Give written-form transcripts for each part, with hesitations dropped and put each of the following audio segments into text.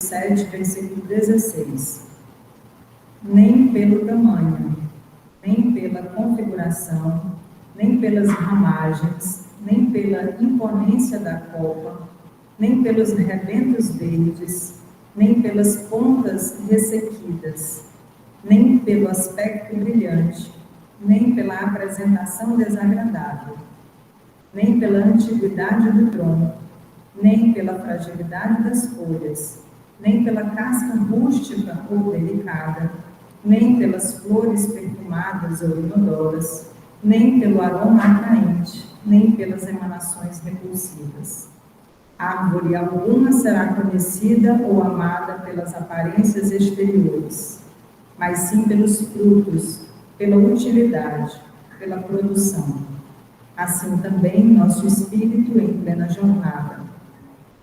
7, versículo 16. Nem pelo tamanho, nem pela configuração, nem pelas ramagens, nem pela imponência da copa, nem pelos rebentos verdes, nem pelas pontas ressequidas, nem pelo aspecto brilhante, nem pela apresentação desagradável, nem pela antiguidade do tronco, nem pela fragilidade das folhas, nem pela casca rústica ou delicada, nem pelas flores perfumadas ou inodoras, nem pelo aroma atraente, nem pelas emanações repulsivas. Árvore alguma será conhecida ou amada pelas aparências exteriores, mas sim pelos frutos, pela utilidade, pela produção. Assim também nosso espírito em plena jornada.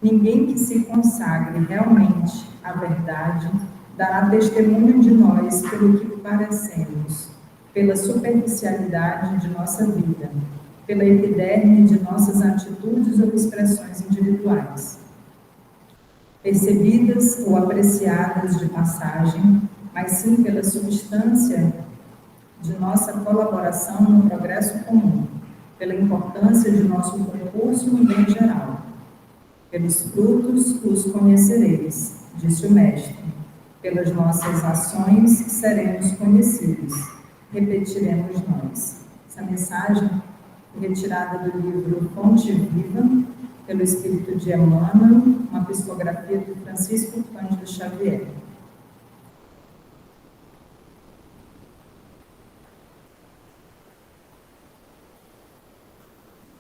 Ninguém que se consagre realmente à verdade dará testemunho de nós pelo que parecemos, pela superficialidade de nossa vida, pela epiderme de nossas atitudes ou expressões individuais, percebidas ou apreciadas de passagem, mas sim pela substância de nossa colaboração no progresso comum, pela importância de nosso concurso no bem geral. Pelos frutos os conhecereis, disse o Mestre. Pelas nossas ações seremos conhecidos, repetiremos nós. Essa mensagem é retirada do livro Fonte Viva, pelo Espírito de Emmanuel, uma psicografia de Francisco Cândido Xavier.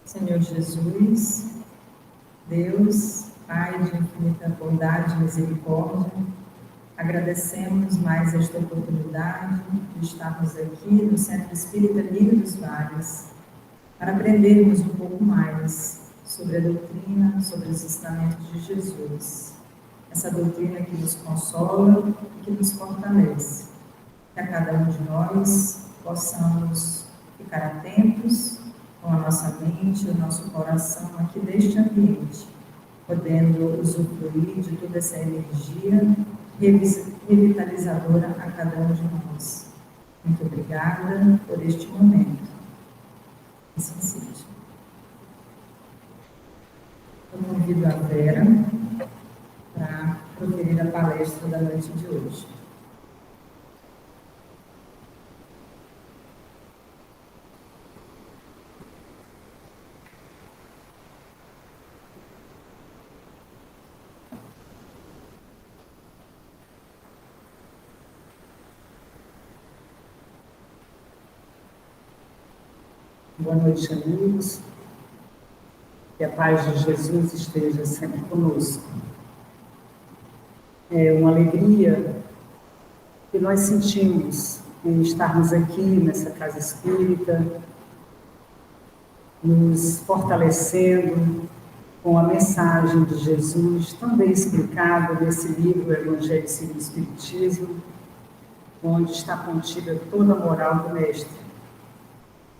Senhor Jesus, Deus, Pai de infinita bondade e misericórdia, agradecemos mais esta oportunidade de estarmos aqui no Centro Espírita Lírio dos Vales, para aprendermos um pouco mais sobre a doutrina, sobre os ensinamentos de Jesus. Essa doutrina que nos consola e que nos fortalece. Que a cada um de nós possamos ficar atentos com a nossa mente, o nosso coração aqui neste ambiente, podendo usufruir de toda essa energia revitalizadora a cada um de nós. Muito obrigada por este momento. Assim seja. Eu convido a Vera para proferir a palestra da noite de hoje. Boa noite, amigos. Que a paz de Jesus esteja sempre conosco. É uma alegria que nós sentimos em estarmos aqui nessa casa espírita, nos fortalecendo com a mensagem de Jesus, tão bem explicada nesse livro, Evangelho segundo o Espiritismo, onde está contida toda a moral do Mestre.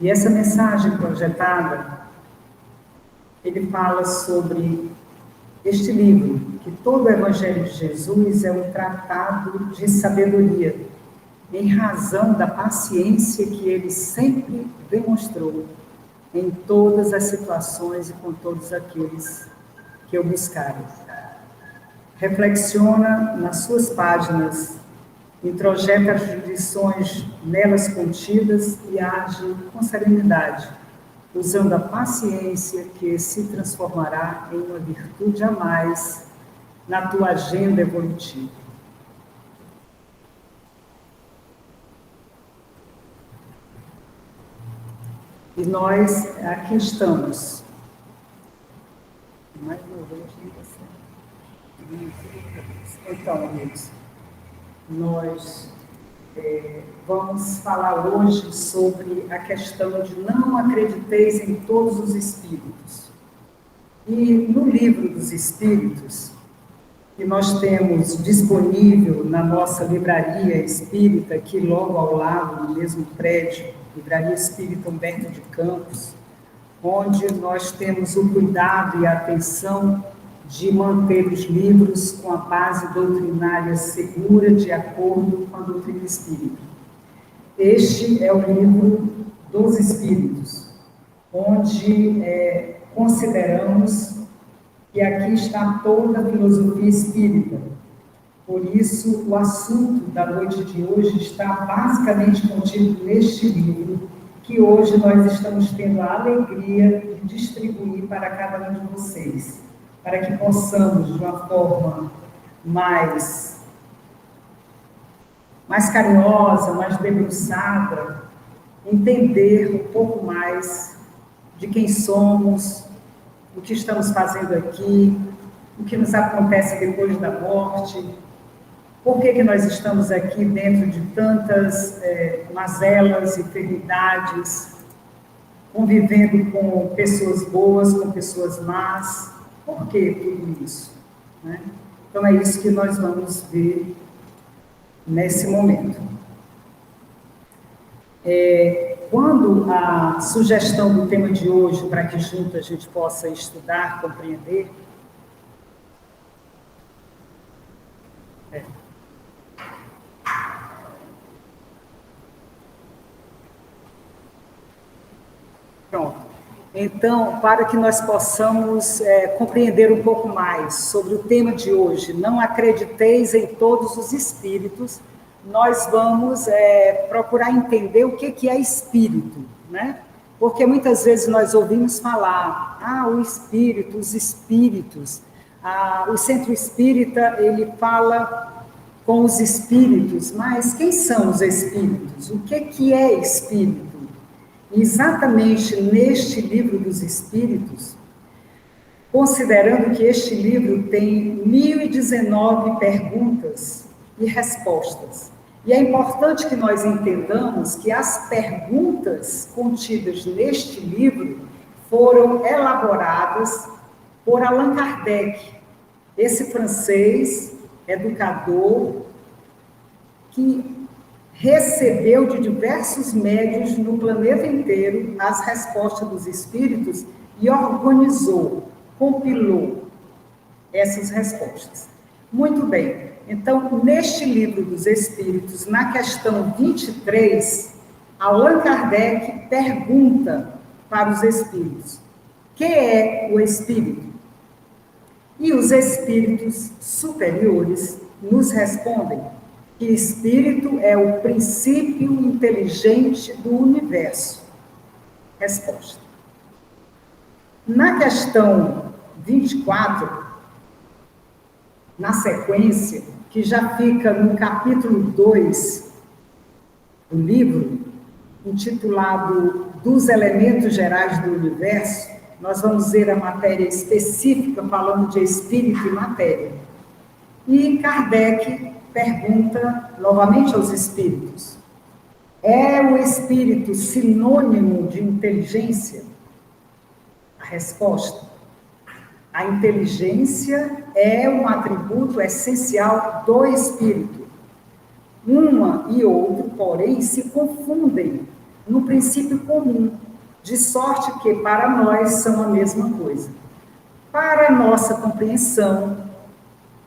E essa mensagem projetada, ele fala sobre este livro, que todo o Evangelho de Jesus é um tratado de sabedoria, em razão da paciência que ele sempre demonstrou em todas as situações e com todos aqueles que o buscaram. Reflexiona nas suas páginas, introjeta as lições nelas contidas e age com serenidade, usando a paciência que se transformará em uma virtude a mais na tua agenda evolutiva. E nós aqui estamos. Mais uma vez, então, amigos, nós vamos falar hoje sobre a questão de não acrediteis em todos os espíritos. E no livro dos Espíritos, que nós temos disponível na nossa livraria espírita, aqui logo ao lado, no mesmo prédio, Livraria Espírita Humberto de Campos, onde nós temos o cuidado e a atenção de manter os livros com a base doutrinária segura, de acordo com a doutrina espírita. Este é o livro dos Espíritos, onde consideramos que aqui está toda a filosofia espírita. Por isso, o assunto da noite de hoje está basicamente contido neste livro, que hoje nós estamos tendo a alegria de distribuir para cada um de vocês, para que possamos, de uma forma mais carinhosa, mais debruçada, entender um pouco mais de quem somos, o que estamos fazendo aqui, o que nos acontece depois da morte, por que nós estamos aqui dentro de tantas mazelas, enfermidades, convivendo com pessoas boas, com pessoas más. Por que tudo isso? Né? Então, é isso que nós vamos ver nesse momento. Quando a sugestão do tema de hoje, para que junto a gente possa estudar, compreender, Pronto. Então, para que nós possamos compreender um pouco mais sobre o tema de hoje, não acrediteis em todos os espíritos, nós vamos procurar entender o que é espírito, né? Porque muitas vezes nós ouvimos falar, o espírito, os espíritos, o centro espírita, ele fala com os espíritos, mas quem são os espíritos? O que é espírito? Exatamente neste livro dos Espíritos, considerando que este livro tem 1019 perguntas e respostas. E é importante que nós entendamos que as perguntas contidas neste livro foram elaboradas por Allan Kardec, esse francês, educador, que recebeu de diversos médiuns no planeta inteiro as respostas dos espíritos e organizou, compilou essas respostas. Muito bem, então, neste livro dos Espíritos, na questão 23, Allan Kardec pergunta para os espíritos: que é o espírito? E os espíritos superiores nos respondem que espírito é o princípio inteligente do universo. Resposta. Na questão 24, na sequência, que já fica no capítulo 2 do livro, intitulado Dos Elementos Gerais do Universo, nós vamos ver a matéria específica, falando de espírito e matéria. E Kardec pergunta novamente aos espíritos: é o espírito sinônimo de inteligência? A resposta: a inteligência é um atributo essencial do espírito. Uma e outro, porém, se confundem no princípio comum, de sorte que para nós são a mesma coisa. Para a nossa compreensão,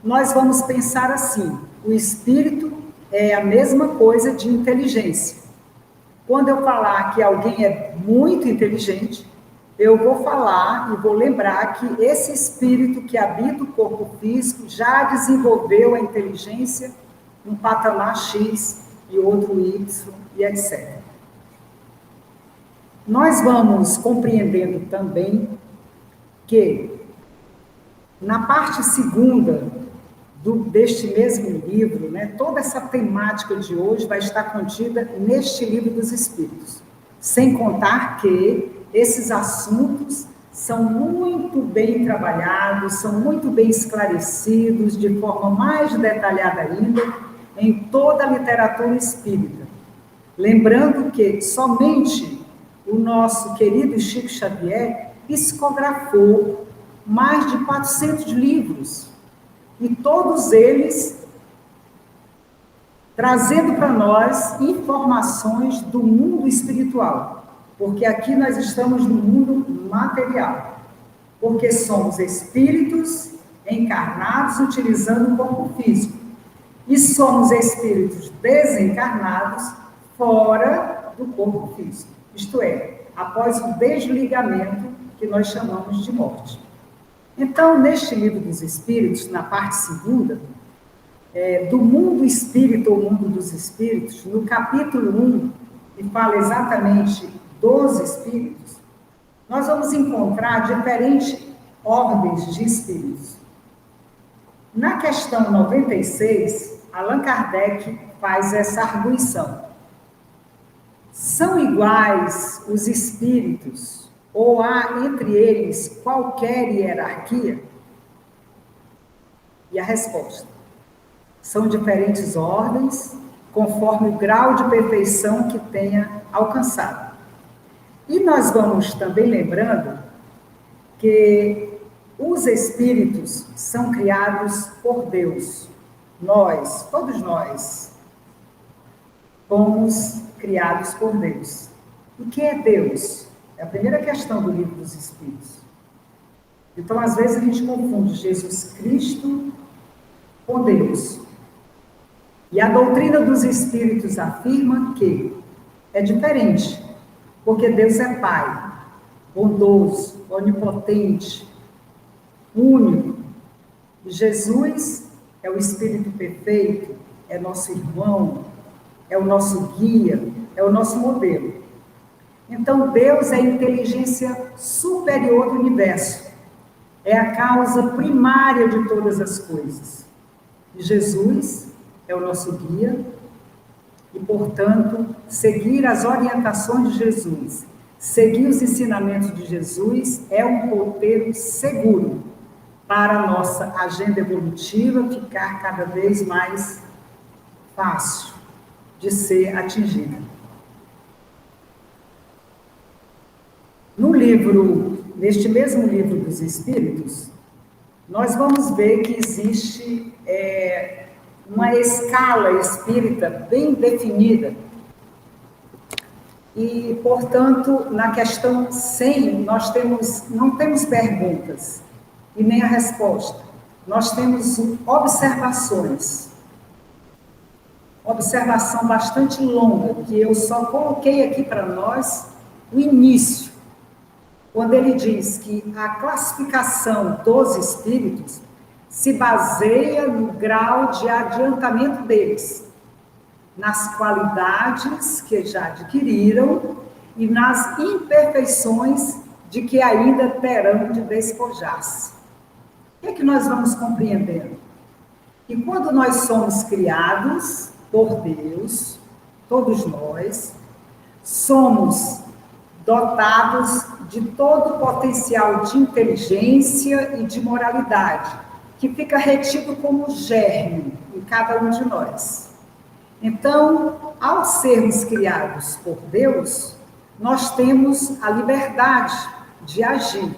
nós vamos pensar assim: o espírito é a mesma coisa de inteligência. Quando eu falar que alguém é muito inteligente, eu vou falar e vou lembrar que esse espírito que habita o corpo físico já desenvolveu a inteligência num patamar X e outro Y e etc. Nós vamos compreendendo também que na parte segunda deste mesmo livro, né, toda essa temática de hoje vai estar contida neste livro dos Espíritos, sem contar que esses assuntos são muito bem trabalhados, são muito bem esclarecidos, de forma mais detalhada ainda, em toda a literatura espírita. Lembrando que somente o nosso querido Chico Xavier psicografou mais de 400 livros, e todos eles trazendo para nós informações do mundo espiritual, porque aqui nós estamos no mundo material, porque somos espíritos encarnados utilizando o corpo físico. E somos espíritos desencarnados fora do corpo físico. Isto é, após o desligamento que nós chamamos de morte. Então, neste livro dos Espíritos, na parte segunda, do mundo espírita ou mundo dos espíritos, no capítulo 1, que fala exatamente dos espíritos, nós vamos encontrar diferentes ordens de espíritos. Na questão 96, Allan Kardec faz essa arguição. São iguais os espíritos ou há entre eles qualquer hierarquia? E a resposta: são diferentes ordens, conforme o grau de perfeição que tenha alcançado. E nós vamos também lembrando que os espíritos são criados por Deus. Nós, todos nós, fomos criados por Deus. O que é Deus? É a primeira questão do livro dos Espíritos. Então, às vezes, a gente confunde Jesus Cristo com Deus. E a doutrina dos Espíritos afirma que é diferente, porque Deus é Pai, bondoso, onipotente, único. E Jesus é o Espírito perfeito, é nosso irmão, é o nosso guia, é o nosso modelo. Então, Deus é a inteligência superior do universo, é a causa primária de todas as coisas. E Jesus é o nosso guia e, portanto, seguir as orientações de Jesus, seguir os ensinamentos de Jesus é um roteiro seguro para a nossa agenda evolutiva ficar cada vez mais fácil de ser atingida. No livro, neste mesmo livro dos Espíritos, nós vamos ver que existe uma escala espírita bem definida. E, portanto, na questão 100, nós não temos perguntas e nem a resposta. Nós temos observações. Observação bastante longa, que eu só coloquei aqui para nós o início, quando ele diz que a classificação dos espíritos se baseia no grau de adiantamento deles, nas qualidades que já adquiriram e nas imperfeições de que ainda terão de despojar-se. O que é que nós vamos compreendendo? Que quando nós somos criados por Deus, todos nós, somos dotados de todo o potencial de inteligência e de moralidade, que fica retido como germe em cada um de nós. Então, ao sermos criados por Deus, nós temos a liberdade de agir.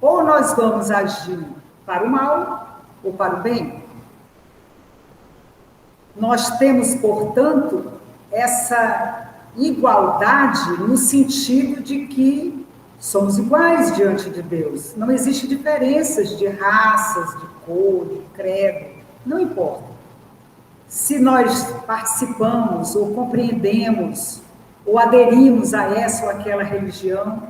Ou nós vamos agir para o mal ou para o bem. Nós temos, portanto, essa igualdade no sentido de que somos iguais diante de Deus. Não existe diferenças de raças, de cor, de credo, não importa. Se nós participamos ou compreendemos ou aderimos a essa ou aquela religião,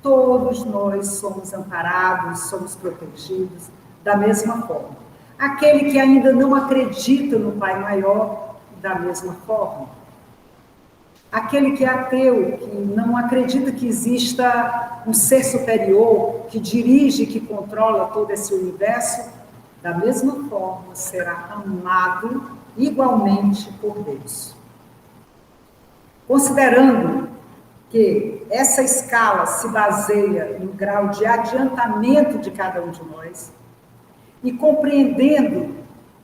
todos nós somos amparados, somos protegidos da mesma forma. Aquele que ainda não acredita no Pai Maior, da mesma forma. Aquele que é ateu, que não acredita que exista um ser superior, que dirige, que controla todo esse universo, da mesma forma será amado igualmente por Deus. Considerando que essa escala se baseia no grau de adiantamento de cada um de nós, e compreendendo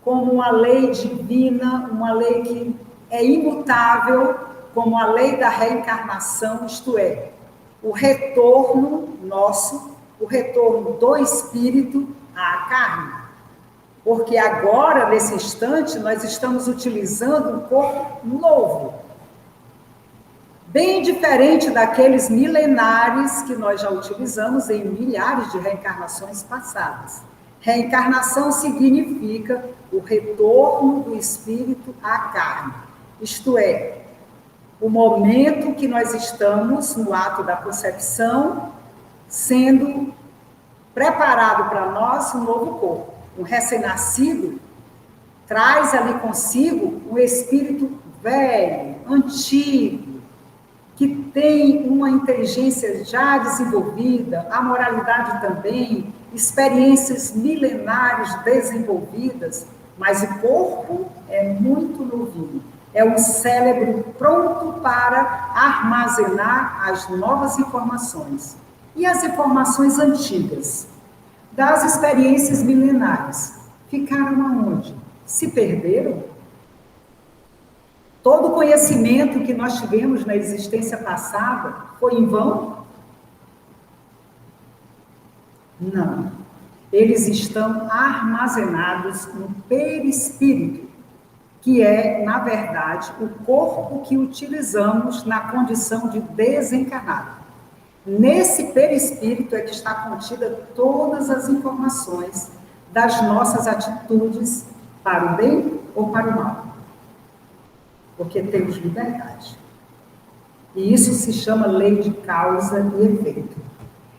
como uma lei divina, uma lei que é imutável, como a lei da reencarnação, isto é, o retorno nosso, o retorno do espírito à carne. Porque agora, nesse instante, nós estamos utilizando um corpo novo, bem diferente daqueles milenares que nós já utilizamos em milhares de reencarnações passadas. Reencarnação significa o retorno do espírito à carne, isto é, o momento que nós estamos no ato da concepção, sendo preparado para nós um novo corpo. Um recém-nascido traz ali consigo um espírito velho, antigo, que tem uma inteligência já desenvolvida, a moralidade também, experiências milenares desenvolvidas, mas o corpo é muito novinho. É um cérebro pronto para armazenar as novas informações. E as informações antigas, das experiências milenares, ficaram aonde? Se perderam? Todo o conhecimento que nós tivemos na existência passada foi em vão? Não. Eles estão armazenados no perispírito, que é, na verdade, o corpo que utilizamos na condição de desencarnado. Nesse perispírito é que está contida todas as informações das nossas atitudes para o bem ou para o mal. Porque temos liberdade. E isso se chama lei de causa e efeito.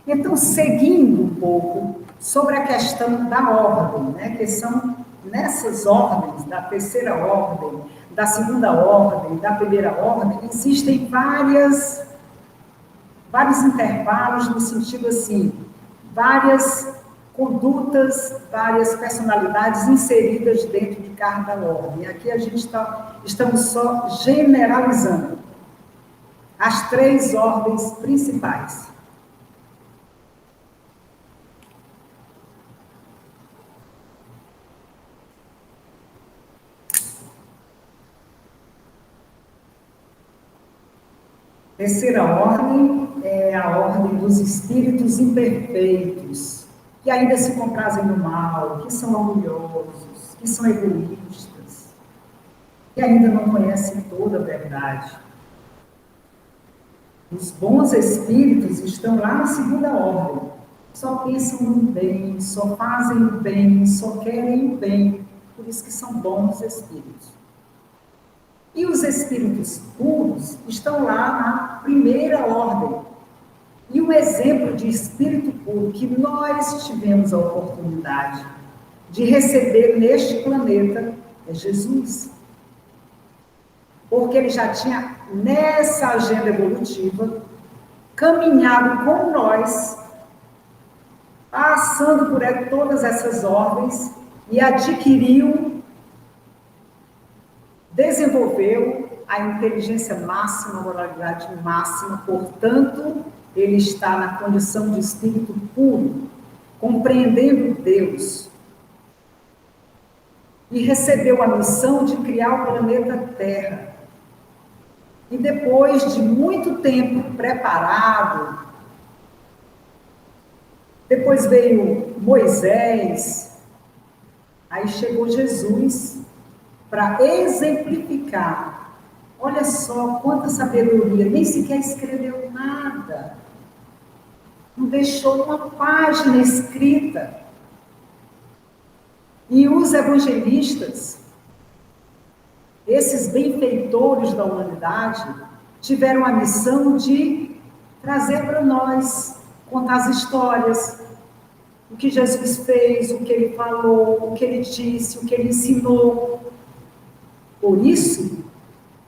Então, seguindo um pouco sobre a questão da ordem, né, que são nessas ordens, da terceira ordem, da segunda ordem, da primeira ordem, existem vários intervalos no sentido assim, várias condutas, várias personalidades inseridas dentro de cada ordem. Aqui a gente estamos só generalizando as 3 ordens principais. Terceira ordem é a ordem dos espíritos imperfeitos, que ainda se comprazem no mal, que são orgulhosos, que são egoístas, que ainda não conhecem toda a verdade. Os bons espíritos estão lá na segunda ordem, só pensam no bem, só fazem o bem, só querem o bem, por isso que são bons espíritos. E os espíritos puros estão lá na primeira ordem. E um exemplo de espírito puro que nós tivemos a oportunidade de receber neste planeta é Jesus. Porque ele já tinha, nessa agenda evolutiva, caminhado com nós, passando por todas essas ordens e desenvolveu a inteligência máxima, a moralidade máxima, portanto, ele está na condição de espírito puro, compreendendo Deus. E recebeu a missão de criar o planeta Terra. E depois de muito tempo preparado, depois veio Moisés, aí chegou Jesus, para exemplificar. Olha só quanta sabedoria, nem sequer escreveu nada, não deixou uma página escrita. E os evangelistas, esses benfeitores da humanidade, tiveram a missão de trazer para nós, contar as histórias, o que Jesus fez, o que ele falou, o que ele disse, o que ele ensinou. Por isso,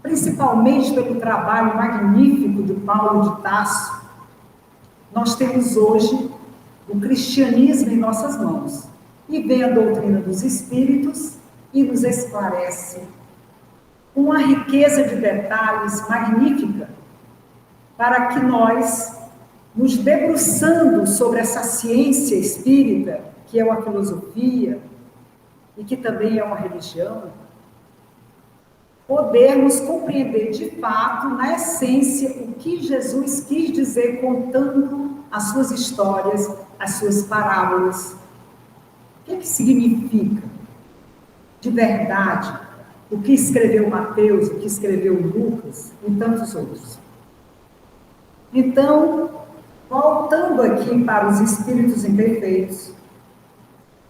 principalmente pelo trabalho magnífico de Paulo de Tarso, nós temos hoje o cristianismo em nossas mãos. E vem a doutrina dos espíritos e nos esclarece uma riqueza de detalhes magnífica para que nós, nos debruçando sobre essa ciência espírita, que é uma filosofia e que também é uma religião, podermos compreender de fato, na essência, o que Jesus quis dizer contando as suas histórias, as suas parábolas. O que significa, de verdade, o que escreveu Mateus, o que escreveu Lucas e tantos outros. Então, voltando aqui para os espíritos imperfeitos,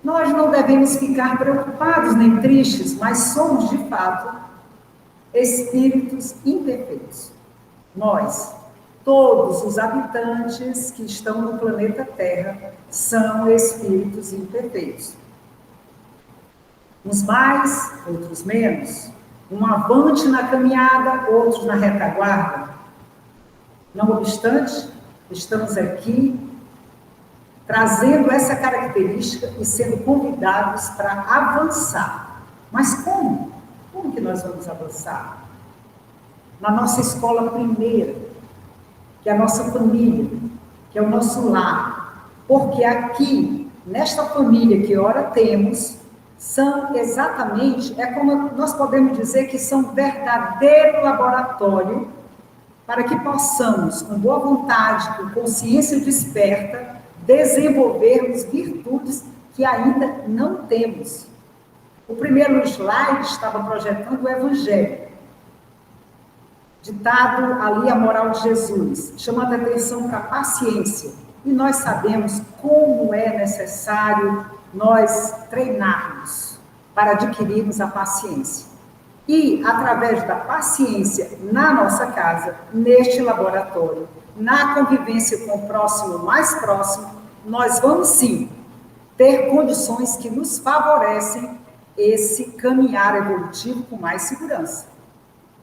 Nós não devemos ficar preocupados nem tristes, mas somos, de fato, espíritos imperfeitos. Nós, todos os habitantes que estão no planeta Terra, são espíritos imperfeitos. Uns mais, outros menos. Um avante na caminhada, outros na retaguarda. Não obstante, estamos aqui trazendo essa característica e sendo convidados para avançar. Mas como? Como que nós vamos avançar? Na nossa escola primeira, que é a nossa família, que é o nosso lar. Porque aqui, nesta família que ora temos, são exatamente, é como nós podemos dizer que são verdadeiro laboratório para que possamos, com boa vontade, com consciência desperta, desenvolvermos virtudes que ainda não temos. O primeiro slide estava projetando o Evangelho, ditado ali a moral de Jesus, chamando a atenção para a paciência. E nós sabemos como é necessário nós treinarmos para adquirirmos a paciência. E, através da paciência na nossa casa, neste laboratório, na convivência com o próximo mais próximo, nós vamos sim ter condições que nos favorecem esse caminhar evolutivo com mais segurança.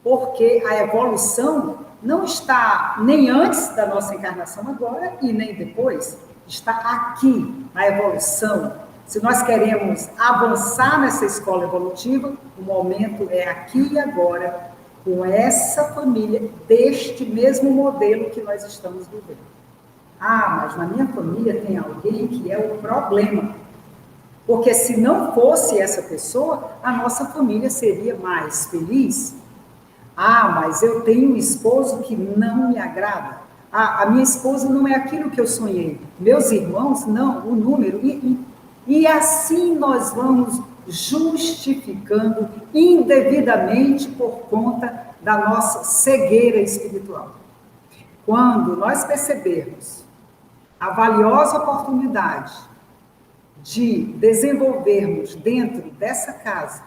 Porque a evolução não está nem antes da nossa encarnação agora e nem depois, está aqui a evolução. Se nós queremos avançar nessa escola evolutiva, o momento é aqui e agora, com essa família, deste mesmo modelo que nós estamos vivendo. Ah, mas na minha família tem alguém que é o problema. Porque se não fosse essa pessoa, a nossa família seria mais feliz. Ah, mas eu tenho um esposo que não me agrada. Ah, a minha esposa não é aquilo que eu sonhei. Meus irmãos, não, o número. E assim nós vamos justificando indevidamente por conta da nossa cegueira espiritual. Quando nós percebermos a valiosa oportunidade de desenvolvermos dentro dessa casa,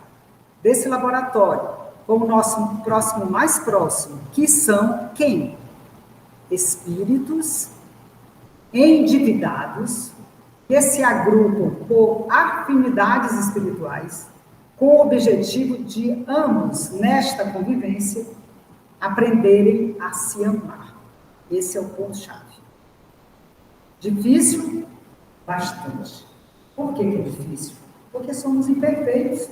desse laboratório, como o nosso próximo mais próximo, que são quem? Espíritos endividados, que se agrupam por afinidades espirituais, com o objetivo de ambos, nesta convivência, aprenderem a se amar. Esse é o ponto-chave. Difícil? Bastante. Por que é difícil? Porque somos imperfeitos.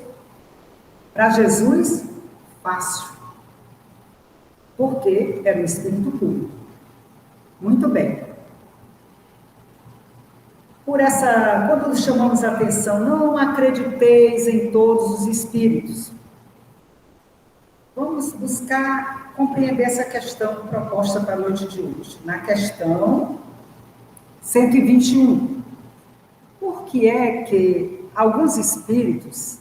Para Jesus, fácil. Porque era um espírito puro. Muito bem. Por essa, quando chamamos a atenção, não acrediteis em todos os espíritos. Vamos buscar compreender essa questão proposta para a noite de hoje. Na questão 121. Por que é que alguns espíritos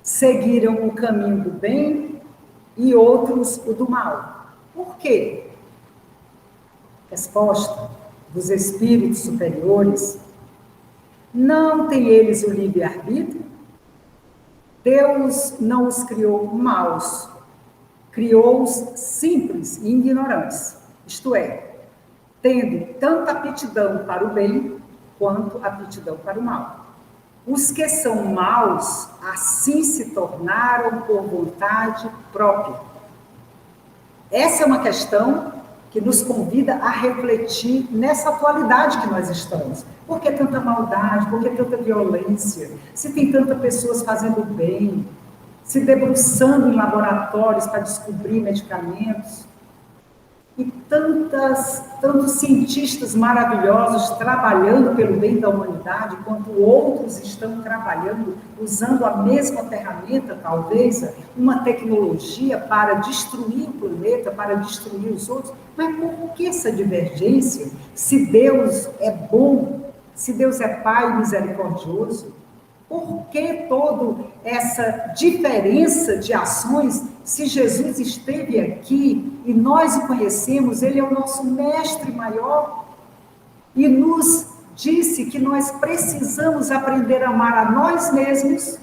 seguiram o caminho do bem e outros o do mal? Por quê? Resposta dos espíritos superiores: não têm eles o livre-arbítrio? Deus não os criou maus, criou-os simples e ignorantes, isto é, tendo tanta aptidão para o bem quanto aptidão para o mal. Os que são maus, assim se tornaram por vontade própria. Essa é uma questão que nos convida a refletir nessa atualidade que nós estamos. Por que tanta maldade? Por que tanta violência? Se tem tantas pessoas fazendo bem, se debruçando em laboratórios para descobrir medicamentos, e tantos cientistas maravilhosos trabalhando pelo bem da humanidade, enquanto outros estão trabalhando, usando a mesma ferramenta, talvez, uma tecnologia para destruir o planeta, para destruir os outros. Mas por que essa divergência? Se Deus é bom, se Deus é Pai misericordioso, por que toda essa diferença de ações? Se Jesus esteve aqui e nós o conhecemos, ele é o nosso mestre maior e nos disse que nós precisamos aprender a amar a nós mesmos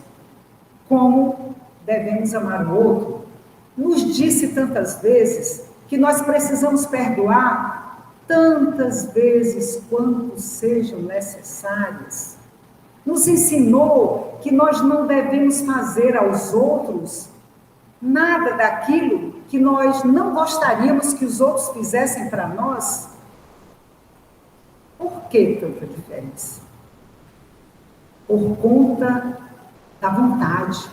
como devemos amar o outro. Nos disse tantas vezes que nós precisamos perdoar tantas vezes quanto sejam necessárias. Nos ensinou que nós não devemos fazer aos outros nada daquilo que nós não gostaríamos que os outros fizessem para nós. Por que tanta diferença? Por conta da vontade.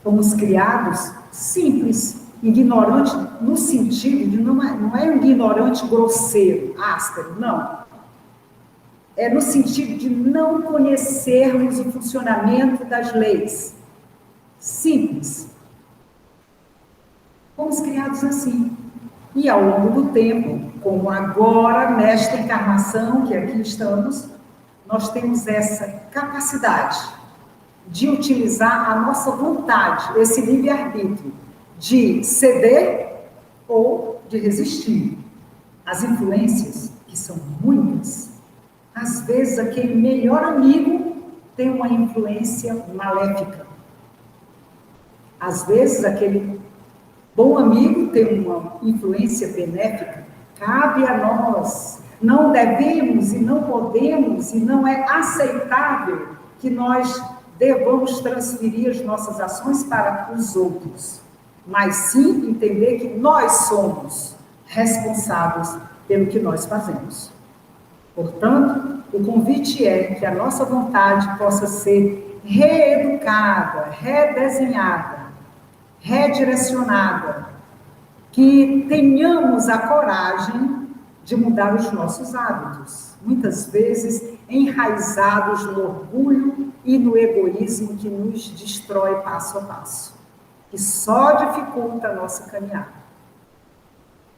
Fomos criados simples, ignorante no sentido de não é um ignorante grosseiro, áspero, não. É no sentido de não conhecermos o funcionamento das leis. Simples. Fomos criados assim. E ao longo do tempo, como agora, nesta encarnação que aqui estamos, nós temos essa capacidade de utilizar a nossa vontade, esse livre-arbítrio, de ceder ou de resistir. As influências, que são muitas, às vezes aquele melhor amigo tem uma influência maléfica. Às vezes aquele bom amigo tem uma influência benéfica. Cabe a nós. Não devemos e não podemos e não é aceitável que nós devamos transferir as nossas ações para os outros, mas sim entender que nós somos responsáveis pelo que nós fazemos. Portanto, o convite é que a nossa vontade possa ser reeducada, redesenhada, redirecionada, que tenhamos a coragem de mudar os nossos hábitos, muitas vezes enraizados no orgulho e no egoísmo que nos destrói passo a passo, que só dificulta a nossa caminhada.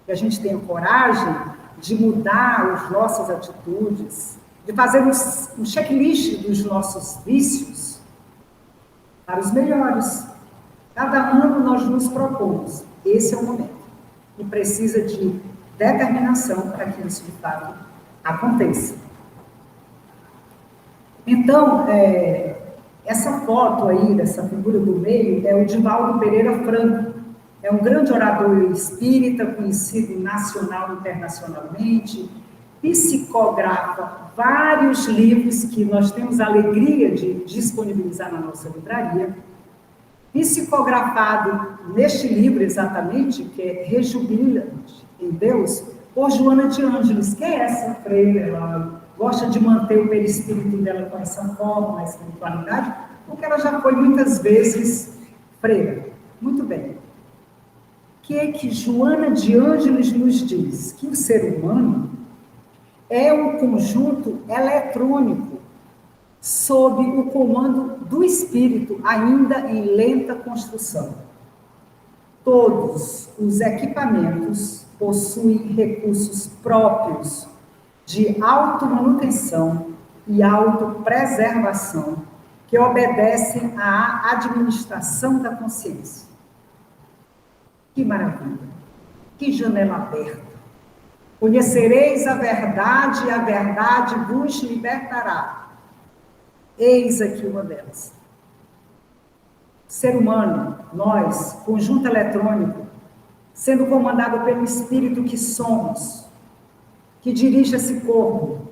Que a gente tenha coragem de mudar as nossas atitudes, de fazer um checklist dos nossos vícios para os melhores. Cada ano nós nos propomos, esse é o momento, e precisa de determinação para que isso de fato aconteça. Então, essa foto aí, dessa figura do meio, é o Divaldo Pereira Franco. É um grande orador espírita, conhecido nacional e internacionalmente, psicografa vários livros que nós temos a alegria de disponibilizar na nossa livraria. Psicografado neste livro exatamente, que é Rejubilante em Deus, por Joana de Ângeles, que é essa freira, ela gosta de manter o perispírito dela com essa forma, a espiritualidade, porque ela já foi muitas vezes freira. Muito bem. O que é que Joana de Ângeles nos diz? Que o ser humano é um conjunto eletrônico sob o comando do espírito, ainda em lenta construção. Todos os equipamentos possuem recursos próprios de automanutenção e autopreservação que obedecem à administração da consciência. Que maravilha! Que janela aberta! Conhecereis a verdade e a verdade vos libertará. Eis aqui uma delas. Ser humano, nós, conjunto eletrônico, sendo comandado pelo espírito que somos, que dirige esse corpo,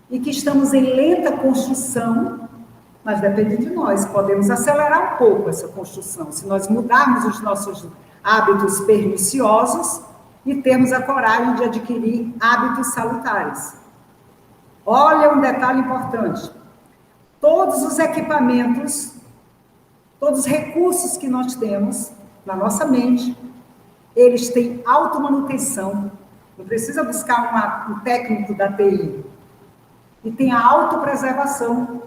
e que estamos em lenta construção, mas depende de nós, podemos acelerar um pouco essa construção, se nós mudarmos os nossos hábitos perniciosos e termos a coragem de adquirir hábitos salutares. Olha um detalhe importante, todos os equipamentos, todos os recursos que nós temos na nossa mente, eles têm automanutenção. Não precisa buscar um técnico da TI. E tem a autopreservação,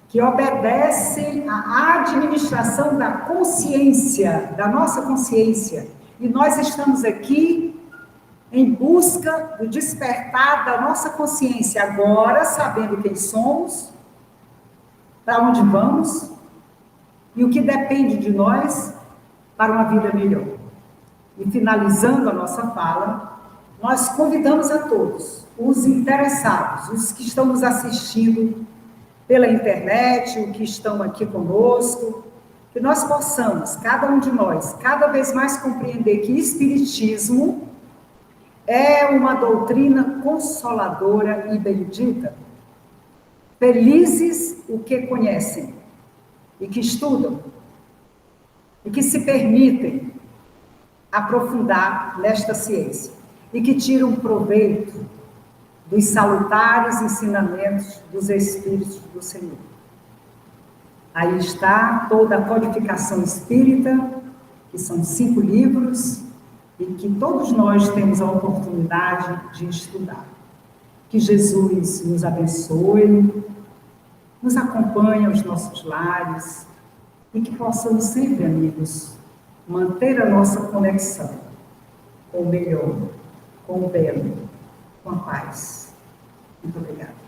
que obedece à administração da consciência, da nossa consciência. E nós estamos aqui em busca do despertar da nossa consciência, agora sabendo quem somos, para onde vamos, e o que depende de nós para uma vida melhor. E finalizando a nossa fala, nós convidamos a todos, os interessados, os que estão nos assistindo pela internet, os que estão aqui conosco, que nós possamos, cada um de nós, cada vez mais compreender que Espiritismo é uma doutrina consoladora e bendita. Felizes o que conhecem e que estudam e que se permitem aprofundar nesta ciência e que tiram proveito dos salutares ensinamentos dos Espíritos do Senhor. Aí está toda a codificação espírita, que são 5 livros, e que todos nós temos a oportunidade de estudar. Que Jesus nos abençoe, nos acompanhe aos nossos lares, e que possamos sempre, amigos, manter a nossa conexão com o melhor, com o belo, com a paz. Muito obrigada.